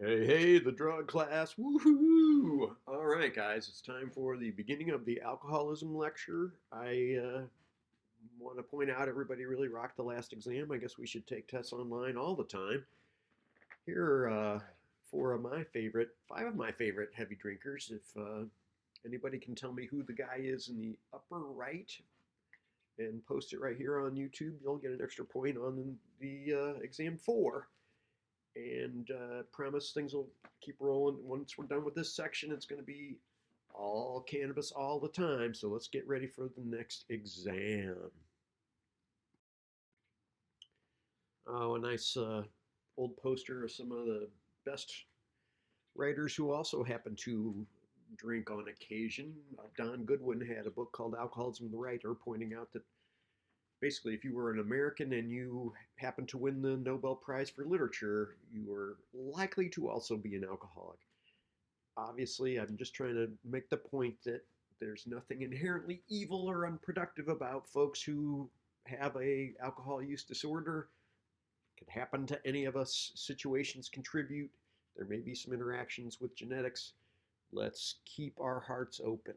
Hey, hey, the drug class. Woohoo! All right, guys, it's time for the beginning of the alcoholism lecture. I want to point out everybody really rocked the last exam. I guess we should take tests online all the time. Here are five of my favorite heavy drinkers. If anybody can tell me who the guy is in the upper right and post it right here on YouTube, you'll get an extra point on the exam 4. And promise things will keep rolling. Once we're done with this section, it's going to be all cannabis all the time. So let's get ready for the next exam. Oh, a nice old poster of some of the best writers who also happen to drink on occasion. Don Goodwin had a book called Alcoholism I, pointing out that basically, if you were an American and you happened to win the Nobel Prize for Literature, you were likely to also be an alcoholic. Obviously, I'm just trying to make the point that there's nothing inherently evil or unproductive about folks who have a alcohol use disorder. It could happen to any of us. Situations contribute. There may be some interactions with genetics. Let's keep our hearts open.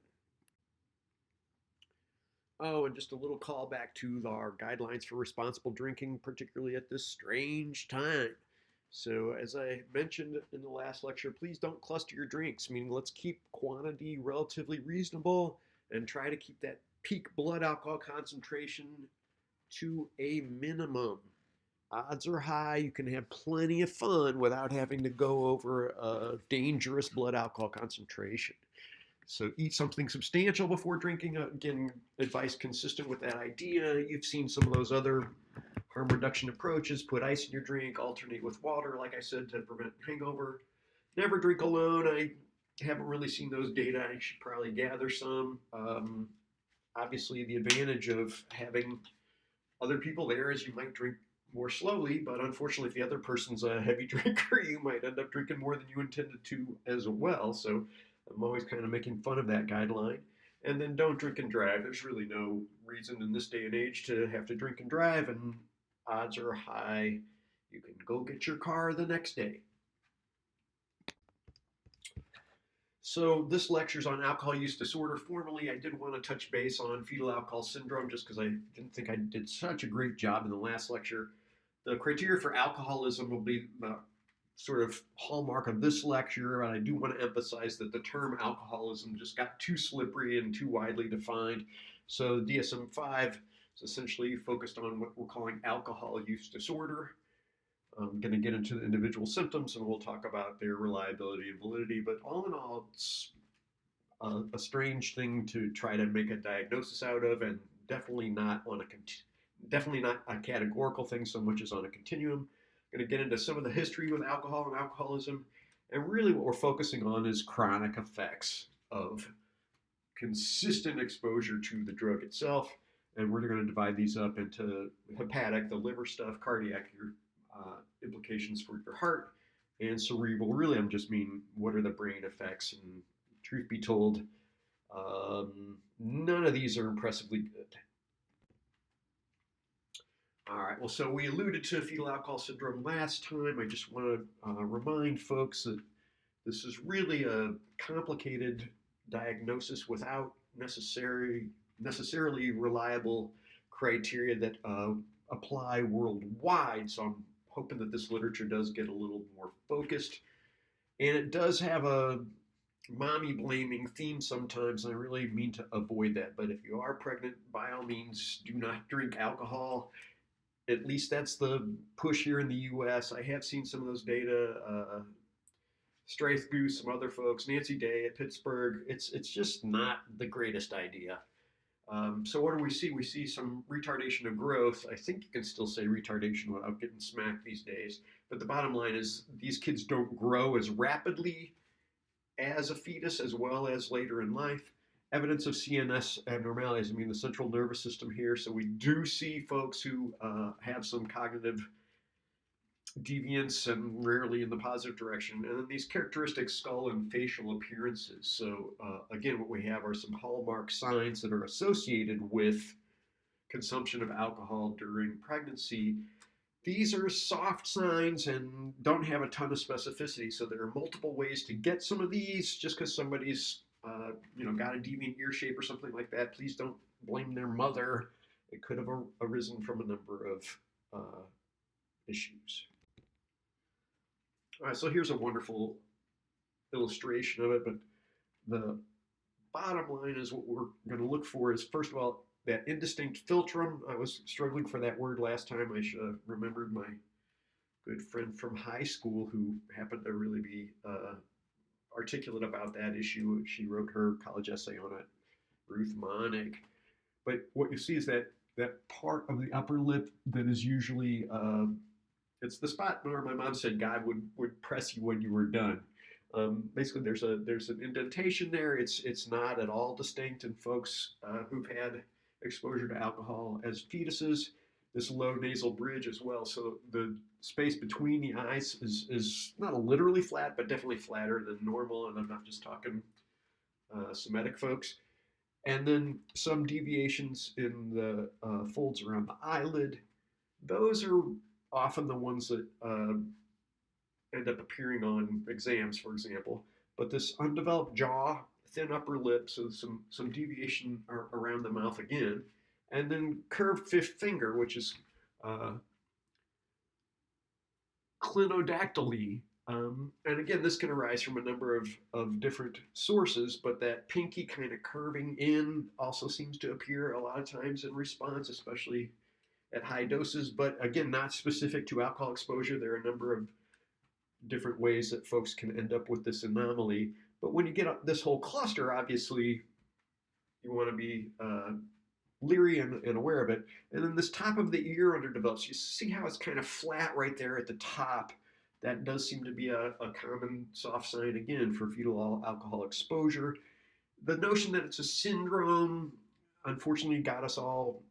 Oh, and just a little callback to our guidelines for responsible drinking, particularly at this strange time. So, as I mentioned in the last lecture, please don't cluster your drinks, meaning let's keep quantity relatively reasonable and try to keep that peak blood alcohol concentration to a minimum. Odds are high you can have plenty of fun without having to go over a dangerous blood alcohol concentration. So eat something substantial before drinking. Again, advice consistent with that idea. You've seen some of those other harm reduction approaches. Put ice in your drink, alternate with water, like I said, to prevent hangover. Never drink alone. I haven't really seen those data. I should probably gather some. Obviously, the advantage of having other people there is you might drink more slowly, but unfortunately, if the other person's a heavy drinker, you might end up drinking more than you intended to as well. So I'm always kind of making fun of that guideline. And then don't drink and drive. There's really no reason in this day and age to have to drink and drive, and odds are high you can go get your car the next day. So this lecture's on alcohol use disorder. Formally, I did want to touch base on fetal alcohol syndrome just because I didn't think I did such a great job in the last lecture. The criteria for alcoholism will be the sort of hallmark of this lecture, and I do want to emphasize that the term alcoholism just got too slippery and too widely defined. So DSM-5 is essentially focused on what we're calling alcohol use disorder. I'm going to get into the individual symptoms and we'll talk about their reliability and validity, but all in all, it's a strange thing to try to make a diagnosis out of, and definitely not a categorical thing so much as on a continuum. I'm going to get into some of the history with alcohol and alcoholism, and really what we're focusing on is chronic effects of consistent exposure to the drug itself, and we're going to divide these up into hepatic, the liver stuff, cardiac, your implications for your heart, and cerebral. Really, I'm just mean what are the brain effects, and truth be told, none of these are impressively good. All right, well, so we alluded to fetal alcohol syndrome last time. I just want to remind folks that this is really a complicated diagnosis without necessarily reliable criteria that apply worldwide. So I'm hoping that this literature does get a little more focused. And it does have a mommy blaming theme sometimes. I really mean to avoid that. But if you are pregnant, by all means, do not drink alcohol. At least that's the push here in the US. I have seen some of those data. Straith Goose, some other folks, Nancy Day at Pittsburgh. It's just not the greatest idea. So what do we see? We see some retardation of growth. I think you can still say retardation without getting smacked these days. But the bottom line is these kids don't grow as rapidly as a fetus as well as later in life. Evidence of CNS abnormalities, I mean the central nervous system here. So we do see folks who have some cognitive deviance and rarely in the positive direction. And then these characteristic skull and facial appearances. So again, what we have are some hallmark signs that are associated with consumption of alcohol during pregnancy. These are soft signs and don't have a ton of specificity. So there are multiple ways to get some of these. Just because somebody's got a deviant ear shape or something like that, please don't blame their mother. It could have arisen from a number of issues. All right, so here's a wonderful illustration of it, but the bottom line is what we're going to look for is, first of all, that indistinct philtrum. I was struggling for that word last time. I should have remembered my good friend from high school who happened to really be articulate about that issue. She wrote her college essay on it, Ruth Monick. But what you see is that part of the upper lip that is usually, it's the spot where my mom said God would press you when you were done. Basically, there's an indentation there. It's not at all distinct in folks who've had exposure to alcohol as fetuses. This low nasal bridge as well. So the space between the eyes is not literally flat, but definitely flatter than normal. And I'm not just talking Semitic folks. And then some deviations in the folds around the eyelid. Those are often the ones that end up appearing on exams, for example. But this undeveloped jaw, thin upper lip, so some deviation around the mouth again, and then curved fifth finger, which is clinodactyly. And again, this can arise from a number of different sources, but that pinky kind of curving in also seems to appear a lot of times in response, especially at high doses, but again, not specific to alcohol exposure. There are a number of different ways that folks can end up with this anomaly. But when you get this whole cluster, obviously, you want to be leery and aware of it. And then this top of the ear underdeveloped. You see how it's kind of flat right there at the top. That does seem to be a common soft sign, again, for fetal alcohol exposure. The notion that it's a syndrome, unfortunately, got us all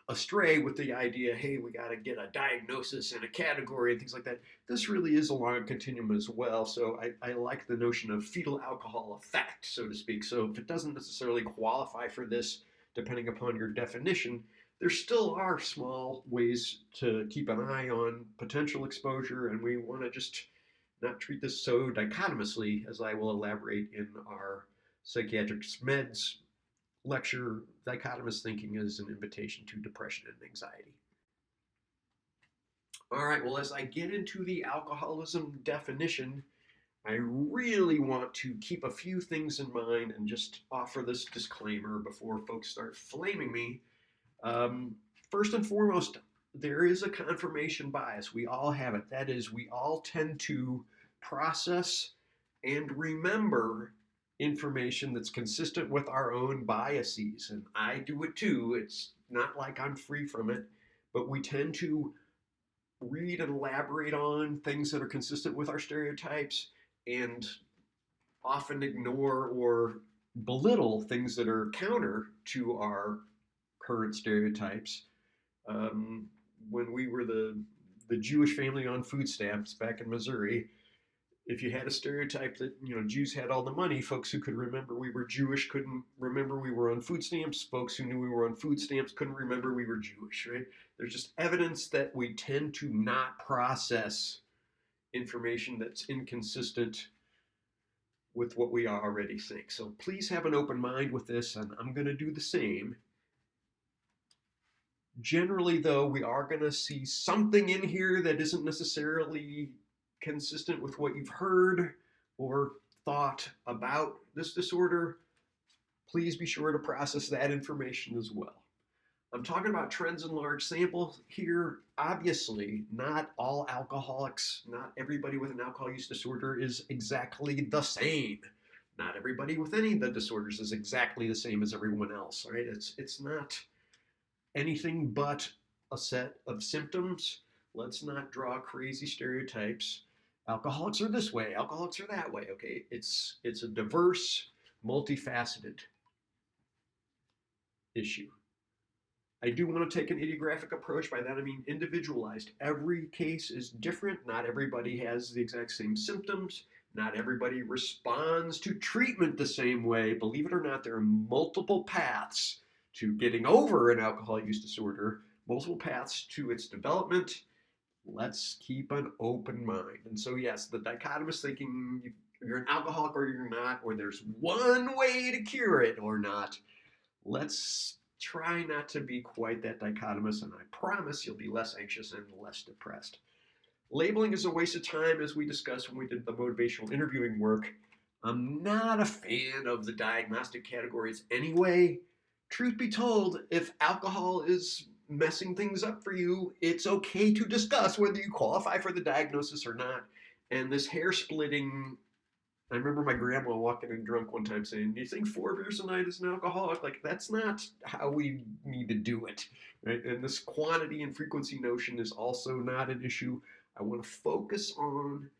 astray with the idea, hey, we got to get a diagnosis and a category and things like that. This really is along a continuum as well. So I like the notion of fetal alcohol effect, so to speak. So if it doesn't necessarily qualify for this, depending upon your definition, there still are small ways to keep an eye on potential exposure, and we want to just not treat this so dichotomously, as I will elaborate in our psychiatric meds lecture. Dichotomous thinking is an invitation to depression and anxiety. All right, well, as I get into the alcoholism definition, I really want to keep a few things in mind and just offer this disclaimer before folks start flaming me. First and foremost, there is a confirmation bias. We all have it. That is, we all tend to process and remember information that's consistent with our own biases. And I do it too. It's not like I'm free from it, but we tend to read and elaborate on things that are consistent with our stereotypes and often ignore or belittle things that are counter to our current stereotypes. When we were the Jewish family on food stamps back in Missouri, if you had a stereotype that Jews had all the money, folks who could remember we were Jewish couldn't remember we were on food stamps. Folks who knew we were on food stamps couldn't remember we were Jewish, right? There's just evidence that we tend to not process information that's inconsistent with what we already think. So please have an open mind with this, and I'm going to do the same. Generally, though, we are going to see something in here that isn't necessarily consistent with what you've heard or thought about this disorder. Please be sure to process that information as well. I'm talking about trends in large samples here. Obviously, not all alcoholics, not everybody with an alcohol use disorder is exactly the same. Not everybody with any of the disorders is exactly the same as everyone else, right? It's not anything but a set of symptoms. Let's not draw crazy stereotypes. Alcoholics are this way, alcoholics are that way, okay? It's a diverse, multifaceted issue. I do want to take an idiographic approach. By that I mean individualized. Every case is different. Not everybody has the exact same symptoms. Not everybody responds to treatment the same way. Believe it or not, there are multiple paths to getting over an alcohol use disorder, multiple paths to its development, Let's keep an open mind. And so, yes, the dichotomous thinking, you're an alcoholic or you're not, or there's one way to cure it or not. Let's try not to be quite that dichotomous, and I promise you'll be less anxious and less depressed. Labeling is a waste of time, as we discussed when we did the motivational interviewing work. I'm not a fan of the diagnostic categories anyway. Truth be told, if alcohol is messing things up for you, it's okay to discuss whether you qualify for the diagnosis or not. And this hair splitting, I remember my grandma walking in drunk one time saying, "Do you think 4 beers a night is an alcoholic?" Like, that's not how we need to do it, right? And this quantity and frequency notion is also not an issue. I want to focus on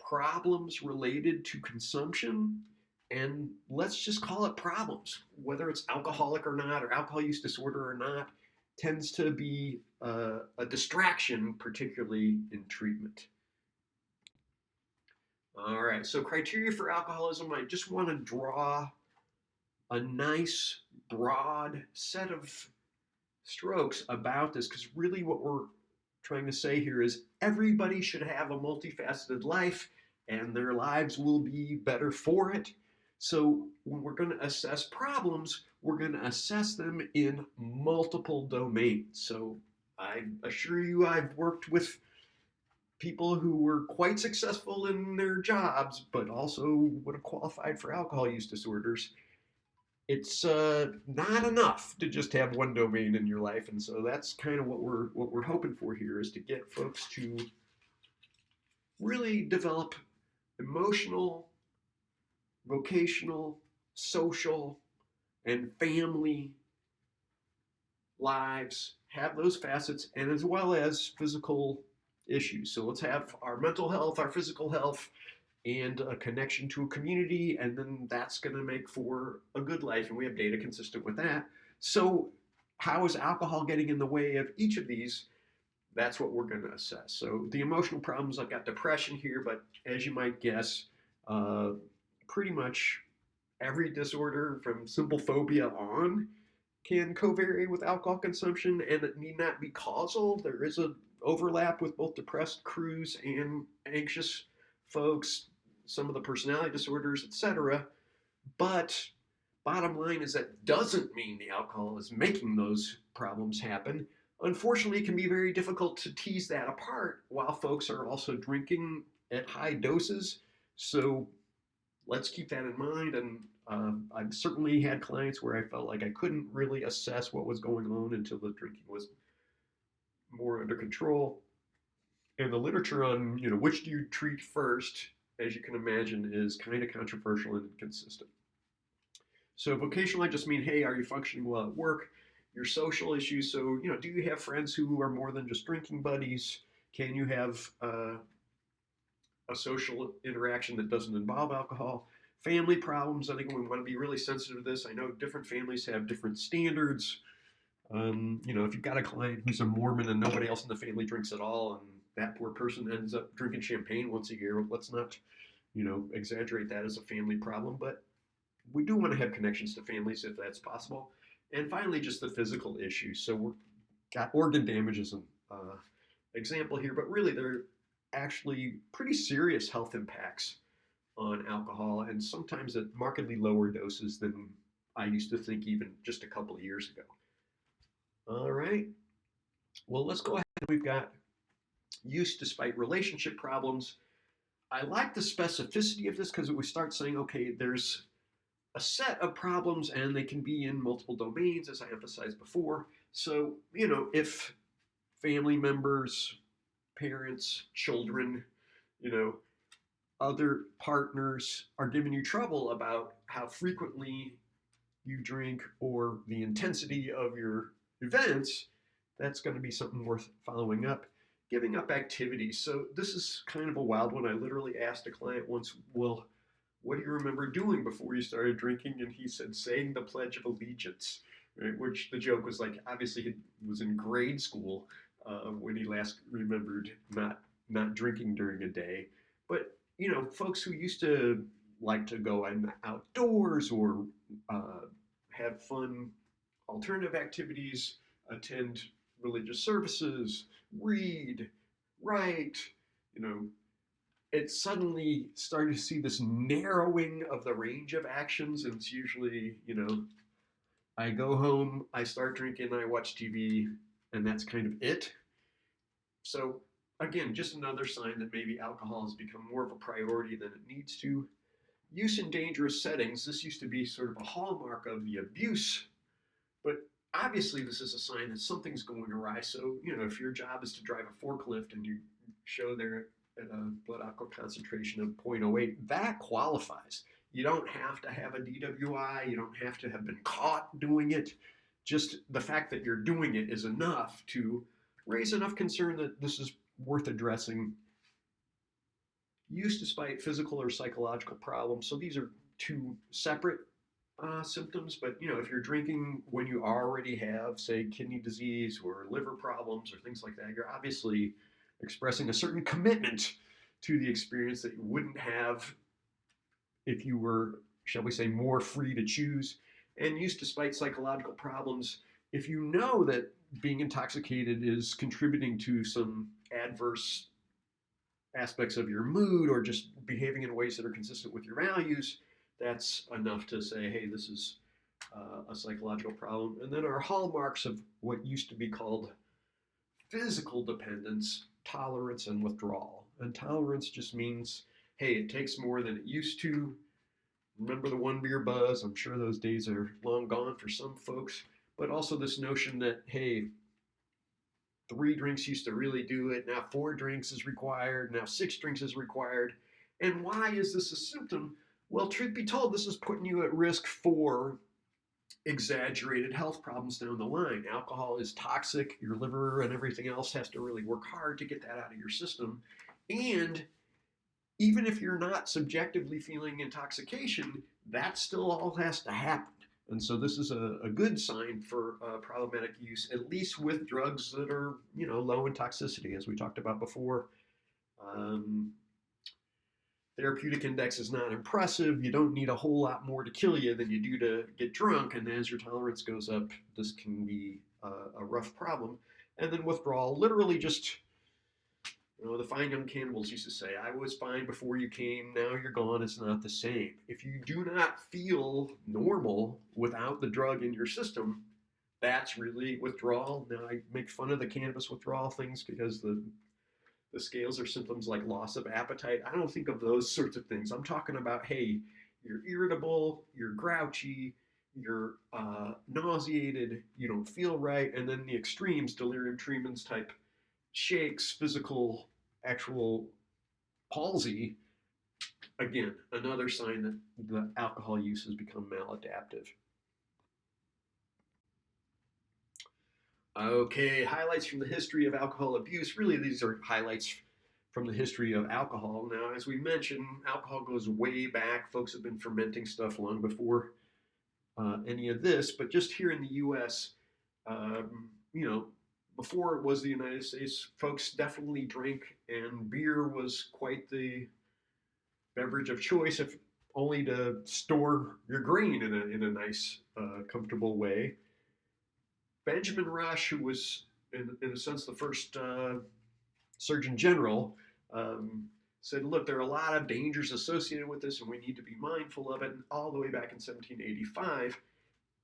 problems related to consumption, and let's just call it problems. Whether it's alcoholic or not, or alcohol use disorder or not, tends to be a distraction, particularly in treatment. All right, so criteria for alcoholism, I just want to draw a nice, broad set of strokes about this, because really what we're trying to say here is everybody should have a multifaceted life, and their lives will be better for it. So when we're going to assess problems, we're going to assess them in multiple domains. So I assure you, I've worked with people who were quite successful in their jobs, but also would have qualified for alcohol use disorders. It's not enough to just have one domain in your life, and so that's kind of what we're hoping for here, is to get folks to really develop emotional, vocational, social, and family lives, have those facets, and as well as physical issues. So let's have our mental health, our physical health, and a connection to a community, and then that's going to make for a good life, and we have data consistent with that. So how is alcohol getting in the way of each of these? That's what we're going to assess. So the emotional problems, I've got depression here, but as you might guess, pretty much every disorder from simple phobia on can co-vary with alcohol consumption, and it need not be causal. There is an overlap with both depressed crews and anxious folks, some of the personality disorders, etc. But bottom line is that doesn't mean the alcohol is making those problems happen. Unfortunately, it can be very difficult to tease that apart while folks are also drinking at high doses. So let's keep that in mind. And I've certainly had clients where I felt like I couldn't really assess what was going on until the drinking was more under control. And the literature on, which do you treat first, as you can imagine, is kind of controversial and inconsistent. So vocational, I just mean, hey, are you functioning well at work? Your social issues, so, do you have friends who are more than just drinking buddies? Can you have a social interaction that doesn't involve alcohol? Family problems, I think we want to be really sensitive to this. I know different families have different standards. If you've got a client who's a Mormon and nobody else in the family drinks at all, and that poor person ends up drinking champagne once a year, let's not, exaggerate that as a family problem. But we do want to have connections to families if that's possible. And finally, just the physical issues. So we've got organ damage as an example here, but really they're actually pretty serious health impacts on alcohol, and sometimes at markedly lower doses than I used to think even just a couple of years ago. All right. Well, let's go ahead. We've got use despite relationship problems. I like the specificity of this because we start saying, okay, there's a set of problems and they can be in multiple domains, as I emphasized before. So, if family members, parents, children, other partners are giving you trouble about how frequently you drink or the intensity of your events, that's going to be something worth following up. Giving up activities. So this is kind of a wild one. I literally asked a client once, well, what do you remember doing before you started drinking? And he said, saying the Pledge of Allegiance, right? Which the joke was like, obviously he was in grade school when he last remembered not drinking during a day. But, folks who used to like to go outdoors or have fun alternative activities, attend religious services, read, right, you know, it suddenly started to see this narrowing of the range of actions. And it's usually, I go home, I start drinking, I watch TV, and that's kind of it. So, again, just another sign that maybe alcohol has become more of a priority than it needs to. Use in dangerous settings, this used to be sort of a hallmark of the abuse, but obviously this is a sign that something's going awry. So, if your job is to drive a forklift and you show there at a blood alcohol concentration of 0.08, that qualifies. You don't have to have a DWI, you don't have to have been caught doing it. Just the fact that you're doing it is enough to raise enough concern that this is worth addressing. Use despite physical or psychological problems. So these are two separate symptoms, but if you're drinking when you already have, say, kidney disease or liver problems or things like that, you're obviously expressing a certain commitment to the experience that you wouldn't have if you were, shall we say, more free to choose. And use despite psychological problems, if you know that being intoxicated is contributing to some adverse aspects of your mood or just behaving in ways that are consistent with your values, that's enough to say, hey, this is a psychological problem. And then our hallmarks of what used to be called physical dependence, tolerance, and withdrawal. And tolerance just means, hey, it takes more than it used to. Remember the one beer buzz? I'm sure those days are long gone for some folks. But also this notion that, hey, 3 drinks used to really do it. Now 4 drinks is required. Now 6 drinks is required. And why is this a symptom? Well, truth be told, this is putting you at risk for exaggerated health problems down the line. Alcohol is toxic. Your liver and everything else has to really work hard to get that out of your system. And even if you're not subjectively feeling intoxication, that still all has to happen. And so this is a good sign for problematic use, at least with drugs that are, low in toxicity, as we talked about before. Therapeutic index is not impressive. You don't need a whole lot more to kill you than you do to get drunk. And as your tolerance goes up, this can be a rough problem. And then withdrawal, literally just, the fine young cannibals used to say, I was fine before you came, now you're gone, it's not the same. If you do not feel normal without the drug in your system, that's really withdrawal. Now, I make fun of the cannabis withdrawal things because the scales are symptoms like loss of appetite. I don't think of those sorts of things. I'm talking about, hey, you're irritable, you're grouchy, you're nauseated, you don't feel right, and then the extremes, delirium tremens type shakes, physical, actual palsy. Again, another sign that the alcohol use has become maladaptive. Okay, highlights from the history of alcohol abuse. Really, these are highlights from the history of alcohol. Now, as we mentioned, alcohol goes way back. Folks have been fermenting stuff long before any of this. But just here in the U.S., before it was the United States, folks definitely drank, and beer was quite the beverage of choice, if only to store your grain in a nice, comfortable way. Benjamin Rush, who was, in a sense, the first Surgeon General, said, look, there are a lot of dangers associated with this, and we need to be mindful of it, all the way back in 1785.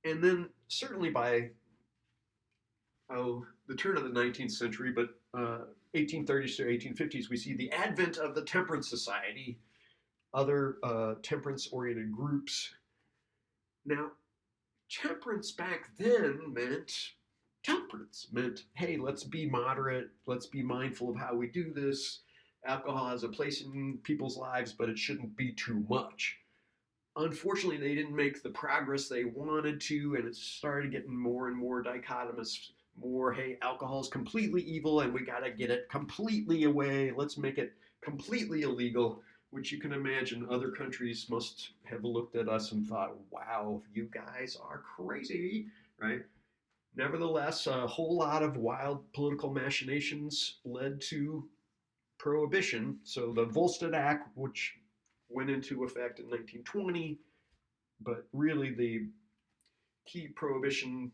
And then, certainly by the turn of the 19th century, but 1830s to 1850s, we see the advent of the Temperance Society, other temperance-oriented groups. Now, temperance back then meant temperance, meant, hey, let's be moderate, let's be mindful of how we do this. Alcohol has a place in people's lives, but it shouldn't be too much. Unfortunately, they didn't make the progress they wanted to, and it started getting more and more dichotomous. More, hey, alcohol is completely evil and we got to get it completely away. Let's make it completely illegal, which you can imagine other countries must have looked at us and thought, wow, you guys are crazy, right? Nevertheless, a whole lot of wild political machinations led to prohibition. So the Volstead Act, which went into effect in 1920, but really the key prohibition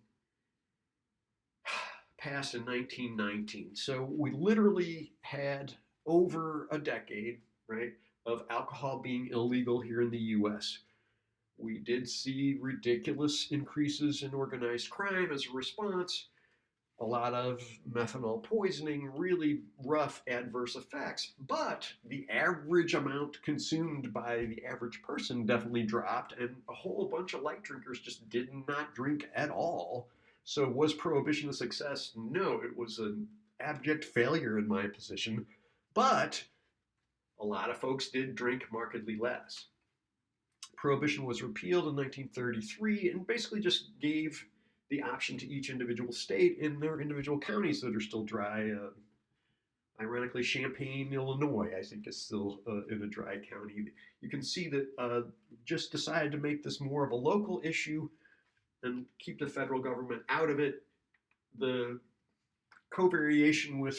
passed in 1919. So we literally had over a decade, right, of alcohol being illegal here in the US. We did see ridiculous increases in organized crime as a response, a lot of methanol poisoning, really rough adverse effects. But the average amount consumed by the average person definitely dropped, and a whole bunch of light drinkers just did not drink at all. So, was prohibition a success? No, it was an abject failure in my position. But a lot of folks did drink markedly less. Prohibition was repealed in 1933 and basically just gave the option to each individual state in their individual counties that are still dry. Ironically, Champaign, Illinois, I think, is still in a dry county. You can see that just decided to make this more of a local issue and keep the federal government out of it. The covariation with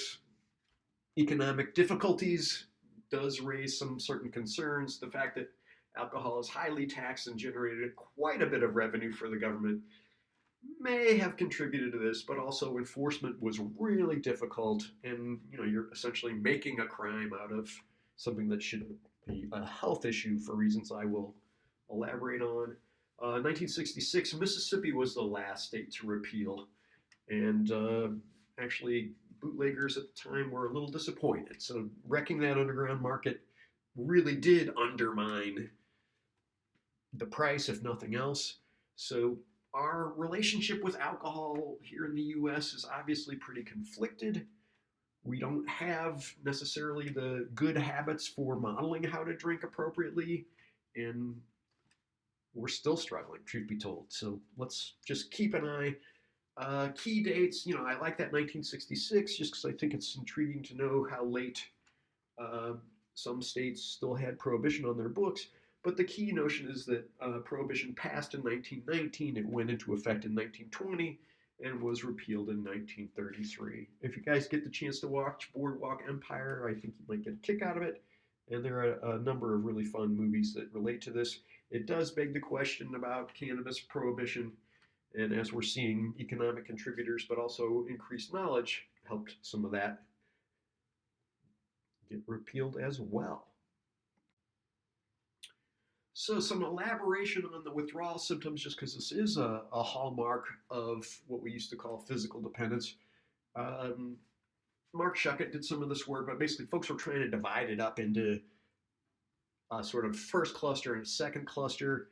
economic difficulties does raise some certain concerns. The fact that alcohol is highly taxed and generated quite a bit of revenue for the government may have contributed to this, but also enforcement was really difficult, and you're essentially making a crime out of something that should be a health issue for reasons I will elaborate on. 1966, Mississippi was the last state to repeal, and actually bootleggers at the time were a little disappointed. So wrecking that underground market really did undermine the price, if nothing else. So our relationship with alcohol here in the US is obviously pretty conflicted. We don't have necessarily the good habits for modeling how to drink appropriately, and we're still struggling, truth be told. So let's just keep an eye. Key dates, I like that 1966 just because I think it's intriguing to know how late some states still had prohibition on their books. But the key notion is that prohibition passed in 1919, it went into effect in 1920, and was repealed in 1933. If you guys get the chance to watch Boardwalk Empire, I think you might get a kick out of it. And there are a number of really fun movies that relate to this. It does beg the question about cannabis prohibition, and as we're seeing, economic contributors, but also increased knowledge helped some of that get repealed as well. So some elaboration on the withdrawal symptoms, just because this is a hallmark of what we used to call physical dependence. Mark Shuckett did some of this work, but basically folks were trying to divide it up into a sort of first cluster and second cluster,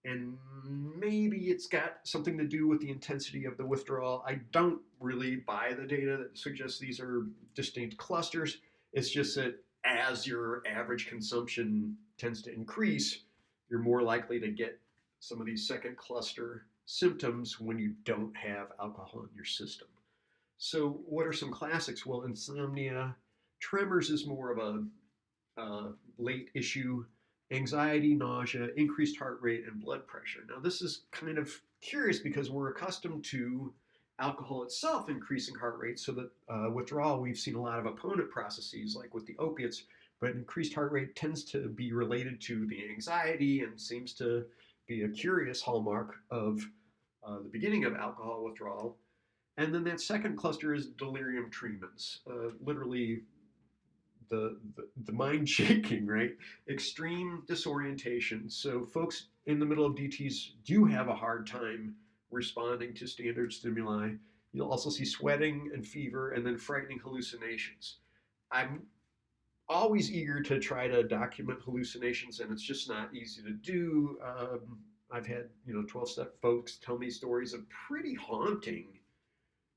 and maybe it's got something to do with the intensity of the withdrawal. I don't really buy the data that suggests these are distinct clusters. It's just that as your average consumption tends to increase, you're more likely to get some of these second cluster symptoms when you don't have alcohol in your system. So what are some classics? Well, insomnia, tremors is more of a late issue, anxiety, nausea, increased heart rate, and blood pressure. Now this is kind of curious because we're accustomed to alcohol itself increasing heart rate, so that withdrawal, we've seen a lot of opponent processes like with the opiates, but increased heart rate tends to be related to the anxiety and seems to be a curious hallmark of the beginning of alcohol withdrawal. And then that second cluster is delirium tremens, literally the mind shaking, right? Extreme disorientation. So folks in the middle of DTs do have a hard time responding to standard stimuli. You'll also see sweating and fever, and then frightening hallucinations. I'm always eager to try to document hallucinations, and it's just not easy to do. I've had 12-step folks tell me stories of pretty haunting,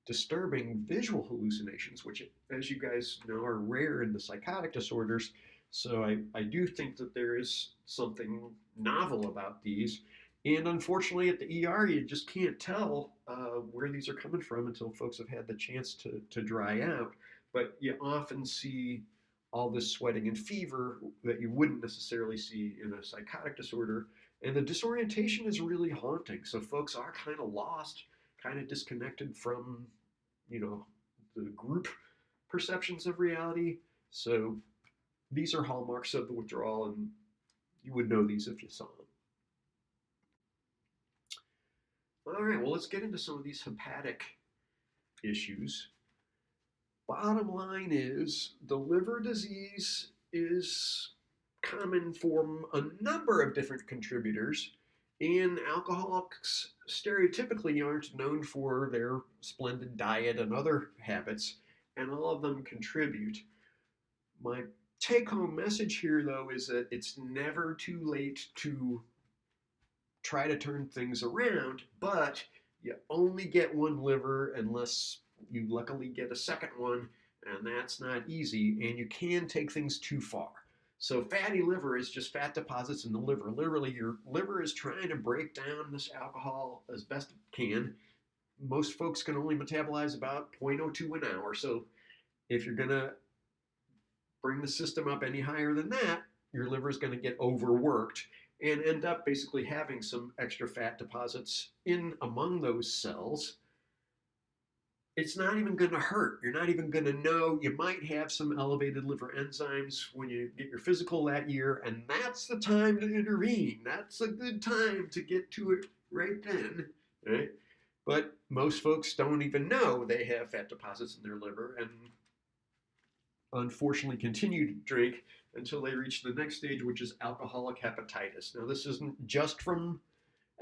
disturbing visual hallucinations, which, as you guys know, are rare in the psychotic disorders. So I do think that there is something novel about these. And unfortunately, at the ER, you just can't tell where these are coming from until folks have had the chance to dry out. But you often see all this sweating and fever that you wouldn't necessarily see in a psychotic disorder. And the disorientation is really haunting. So folks are kind of lost, kind of disconnected from, the group perceptions of reality. So these are hallmarks of the withdrawal, and you would know these if you saw them. All right, well, let's get into some of these hepatic issues. Bottom line is the liver disease is common from a number of different contributors, and alcoholics stereotypically aren't known for their splendid diet and other habits, and all of them contribute. My take-home message here, though, is that it's never too late to try to turn things around, but you only get one liver unless you luckily get a second one, and that's not easy, and you can take things too far. So fatty liver is just fat deposits in the liver. Literally, your liver is trying to break down this alcohol as best it can. Most folks can only metabolize about 0.02 an hour. So if you're going to bring the system up any higher than that, your liver is going to get overworked and end up basically having some extra fat deposits in among those cells. It's not even going to hurt. You're not even going to know. You might have some elevated liver enzymes when you get your physical that year, and that's the time to intervene. That's a good time to get to it right then, right? But most folks don't even know they have fat deposits in their liver and unfortunately continue to drink until they reach the next stage, which is alcoholic hepatitis. Now, this isn't just from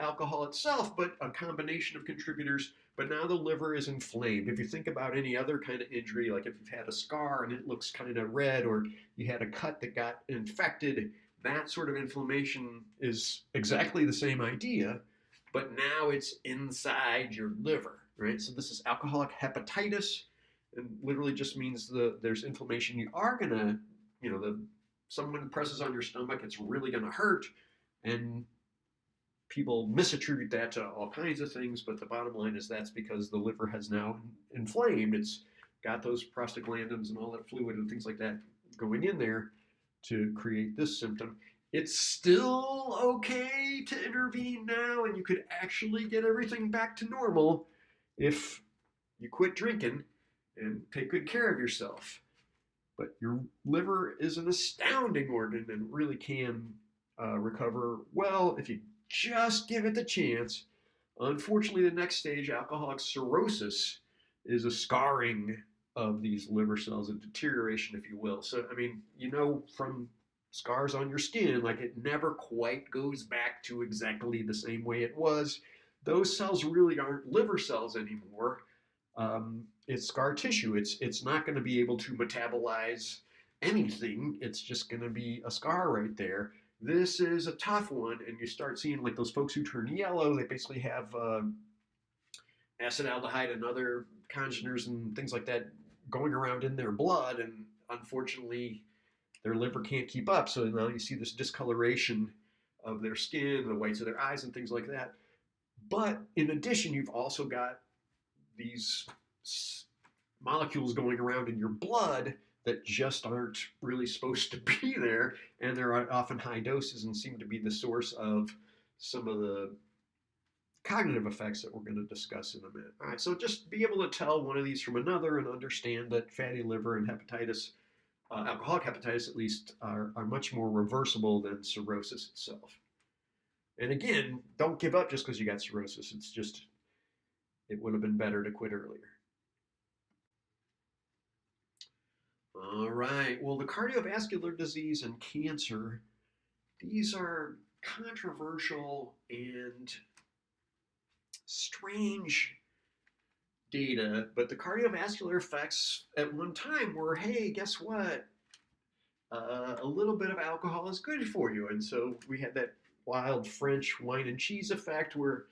alcohol itself, but a combination of contributors. But now the liver is inflamed. If you think about any other kind of injury, like if you've had a scar and it looks kind of red, or you had a cut that got infected, that sort of inflammation is exactly the same idea, but now it's inside your liver, right? So this is alcoholic hepatitis, and literally just means there's inflammation. You are gonna, someone presses on your stomach, it's really gonna hurt, and people misattribute that to all kinds of things, but the bottom line is that's because the liver has now inflamed. It's got those prostaglandins and all that fluid and things like that going in there to create this symptom. It's still okay to intervene now, and you could actually get everything back to normal if you quit drinking and take good care of yourself. But your liver is an astounding organ and really can recover well if you just give it the chance. Unfortunately, the next stage, alcoholic cirrhosis, is a scarring of these liver cells, a deterioration, if you will. So, from scars on your skin, like it never quite goes back to exactly the same way it was. Those cells really aren't liver cells anymore. It's scar tissue. It's not going to be able to metabolize anything. It's just going to be a scar right there. This is a tough one, and you start seeing like those folks who turn yellow. They basically have acetaldehyde and other congeners and things like that going around in their blood, and unfortunately, their liver can't keep up. So now you see this discoloration of their skin, the whites of their eyes, and things like that. But in addition, you've also got these molecules going around in your blood that just aren't really supposed to be there, and they're often high doses and seem to be the source of some of the cognitive effects that we're going to discuss in a minute. All right, so just be able to tell one of these from another and understand that fatty liver and hepatitis, alcoholic hepatitis at least, are much more reversible than cirrhosis itself. And again, don't give up just because you got cirrhosis. It's just, it would have been better to quit earlier. All right, well, the cardiovascular disease and cancer, these are controversial and strange data, but the cardiovascular effects at one time were, hey, guess what? A little bit of alcohol is good for you. And so we had that wild French wine and cheese effect where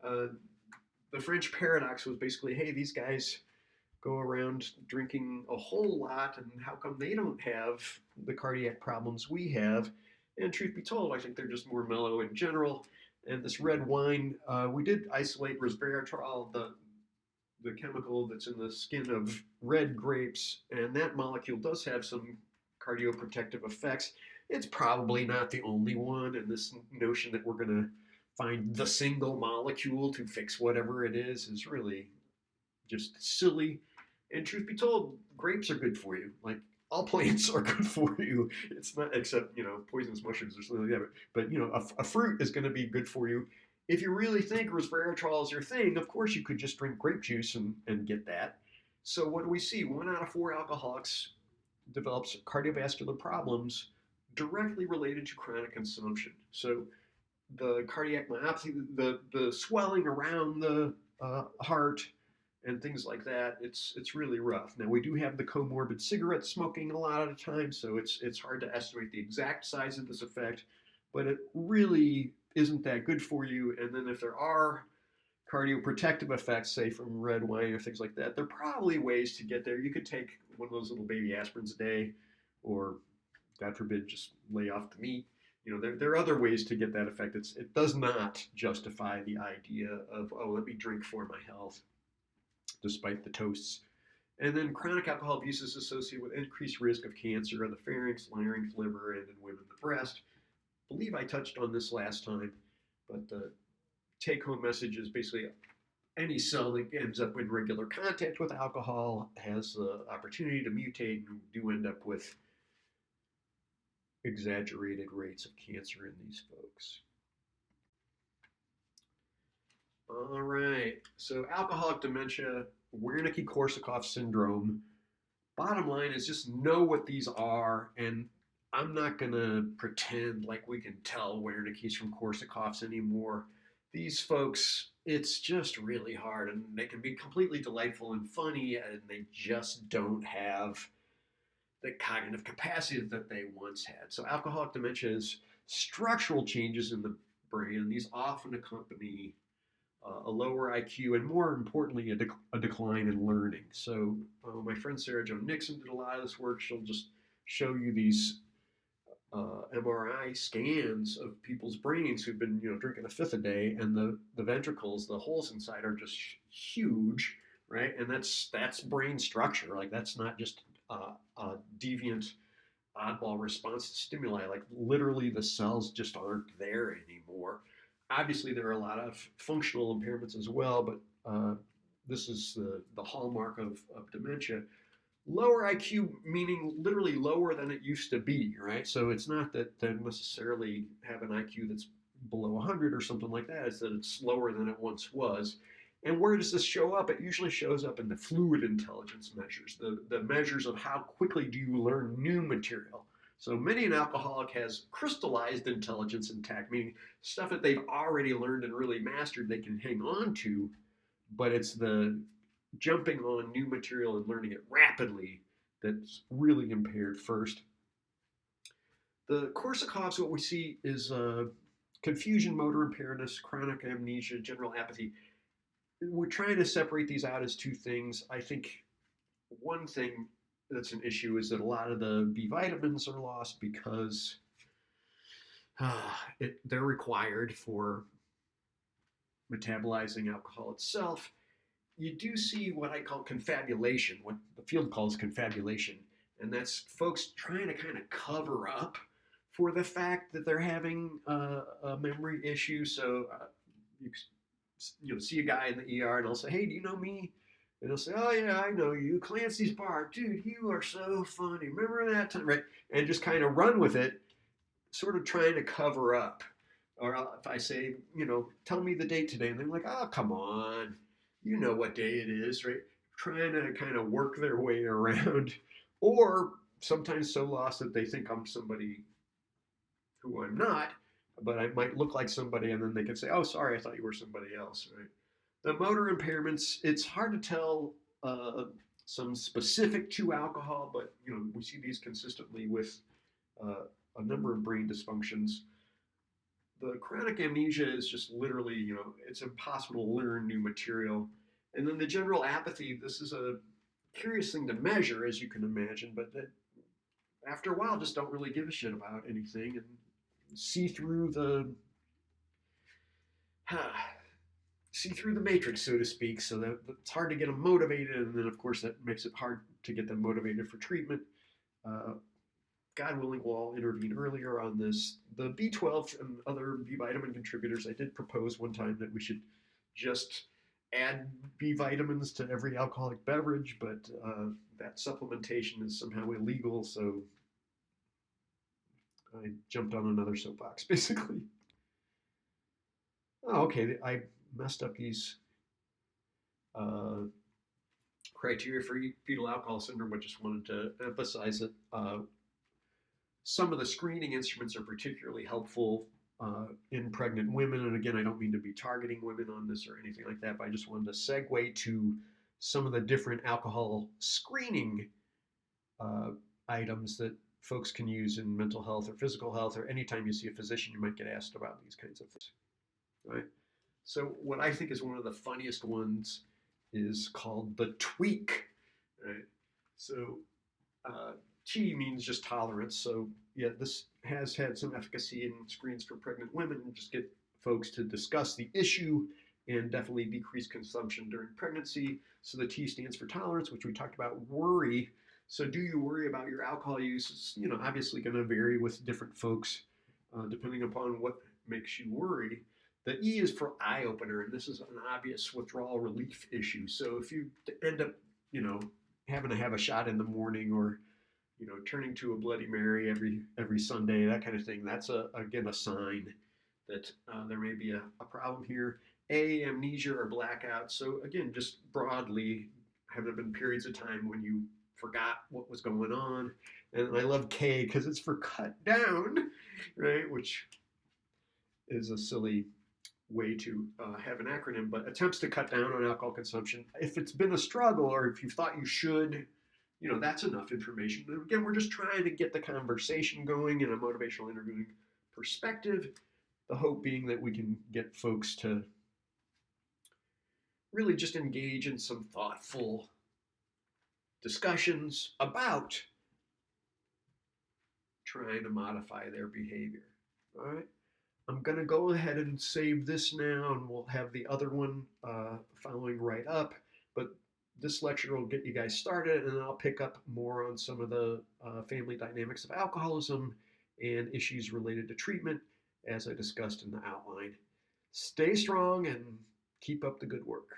the French paradox was basically, hey, these guys go around drinking a whole lot, and how come they don't have the cardiac problems we have? And truth be told, I think they're just more mellow in general. And this red wine, we did isolate resveratrol, the chemical that's in the skin of red grapes, and that molecule does have some cardioprotective effects. It's probably not the only one, and this notion that we're going to find the single molecule to fix whatever it is really just silly. And truth be told, grapes are good for you. Like, all plants are good for you. It's not, except, poisonous mushrooms or something like that. But a fruit is going to be good for you. If you really think resveratrol is your thing, of course you could just drink grape juice and get that. So what do we see? 1 out of 4 alcoholics develops cardiovascular problems directly related to chronic consumption. So the cardiac myopathy, the swelling around the heart, and things like that, it's really rough. Now we do have the comorbid cigarette smoking a lot of the time, so it's hard to estimate the exact size of this effect, but it really isn't that good for you. And then if there are cardioprotective effects, say from red wine or things like that, there are probably ways to get there. You could take one of those little baby aspirins a day, or God forbid, just lay off the meat. There are other ways to get that effect. It does not justify the idea of, oh, let me drink for my health, despite the toasts. And then chronic alcohol abuse is associated with increased risk of cancer of the pharynx, larynx, liver, and in women the breast. I believe I touched on this last time, but the take-home message is basically any cell that ends up in regular contact with alcohol has the opportunity to mutate and do end up with exaggerated rates of cancer in these folks. All right, so alcoholic dementia, Wernicke-Korsakoff syndrome. Bottom line is just know what these are, and I'm not going to pretend like we can tell Wernicke's from Korsakoff's anymore. These folks, it's just really hard, and they can be completely delightful and funny, and they just don't have the cognitive capacity that they once had. So alcoholic dementia is structural changes in the brain, and these often accompany a lower IQ, and more importantly, a decline in learning. So my friend Sarah Jo Nixon did a lot of this work. She'll just show you these MRI scans of people's brains who've been drinking a fifth a day, and the ventricles, the holes inside, are just huge, right? And that's brain structure. Like, that's not just a deviant oddball response to stimuli. Like, literally the cells just aren't there anymore. Obviously, there are a lot of functional impairments as well, but this is the hallmark of dementia. Lower IQ meaning literally lower than it used to be, right? So it's not that they necessarily have an IQ that's below 100 or something like that. It's that it's lower than it once was. And where does this show up? It usually shows up in the fluid intelligence measures, the measures of how quickly do you learn new material. So many an alcoholic has crystallized intelligence intact, meaning stuff that they've already learned and really mastered they can hang on to, but it's the jumping on new material and learning it rapidly that's really impaired first. The Korsakoffs, what we see is confusion, motor impairment, chronic amnesia, general apathy. We're trying to separate these out as two things. I think one thing that's an issue is that a lot of the B vitamins are lost because they're required for metabolizing alcohol itself. You do see what I call confabulation, what the field calls confabulation, and that's folks trying to kind of cover up for the fact that they're having a memory issue. So you'll see a guy in the ER and they'll say, "Hey, do you know me?" And they'll say, "Oh yeah, I know you, Clancy's bar, dude. You are so funny. Remember that time, right?" And just kind of run with it, sort of trying to cover up. Or if I say, "Tell me the date today," and they're like, "Oh, come on. You know what day it is," right? Trying to kind of work their way around, or sometimes so lost that they think I'm somebody who I'm not, but I might look like somebody, and then they can say, "Oh, sorry, I thought you were somebody else," right? The motor impairments, it's hard to tell some specific to alcohol, but we see these consistently with a number of brain dysfunctions. The chronic amnesia is just literally, it's impossible to learn new material. And then the general apathy, this is a curious thing to measure, as you can imagine, but that after a while just don't really give a shit about anything and see through the matrix, so to speak. So that it's hard to get them motivated, and then of course that makes it hard to get them motivated for treatment. God willing, we'll intervene earlier on this. The B12 and other B vitamin contributors, I did propose one time that we should just add B vitamins to every alcoholic beverage, but that supplementation is somehow illegal, so I jumped on another soapbox, basically. Oh, okay, I messed up these uh, criteria for fetal alcohol syndrome, but just wanted to emphasize that some of the screening instruments are particularly helpful in pregnant women. And again, I don't mean to be targeting women on this or anything like that, but I just wanted to segue to some of the different alcohol screening uh, items that folks can use in mental health or physical health, or anytime you see a physician, you might get asked about these kinds of things. Right? So, what I think is one of the funniest ones is called the tweak. Right? So, uh, T means just tolerance. So, yeah, this has had some efficacy in screens for pregnant women and just get folks to discuss the issue and definitely decrease consumption during pregnancy. So, the T stands for tolerance, which we talked about. Worry. So, do you worry about your alcohol use? It's, obviously going to vary with different folks depending upon what makes you worry. The E is for eye opener, and this is an obvious withdrawal relief issue. So, if you end up, you know, having to have a shot in the morning, or turning to a Bloody Mary every Sunday, that kind of thing. That's again a sign that there may be a problem here. A, amnesia or blackout. So again, just broadly, have there been periods of time when you forgot what was going on? And I love K because it's for cut down, right? Which is a silly way to have an acronym, but attempts to cut down on alcohol consumption. If it's been a struggle, or if you thought you should, that's enough information. And again, we're just trying to get the conversation going in a motivational interviewing perspective. The hope being that we can get folks to really just engage in some thoughtful discussions about trying to modify their behavior. All right. I'm going to go ahead and save this now, and we'll have the other one following right up. But this lecture will get you guys started, and then I'll pick up more on some of the family dynamics of alcoholism and issues related to treatment, as I discussed in the outline. Stay strong and keep up the good work.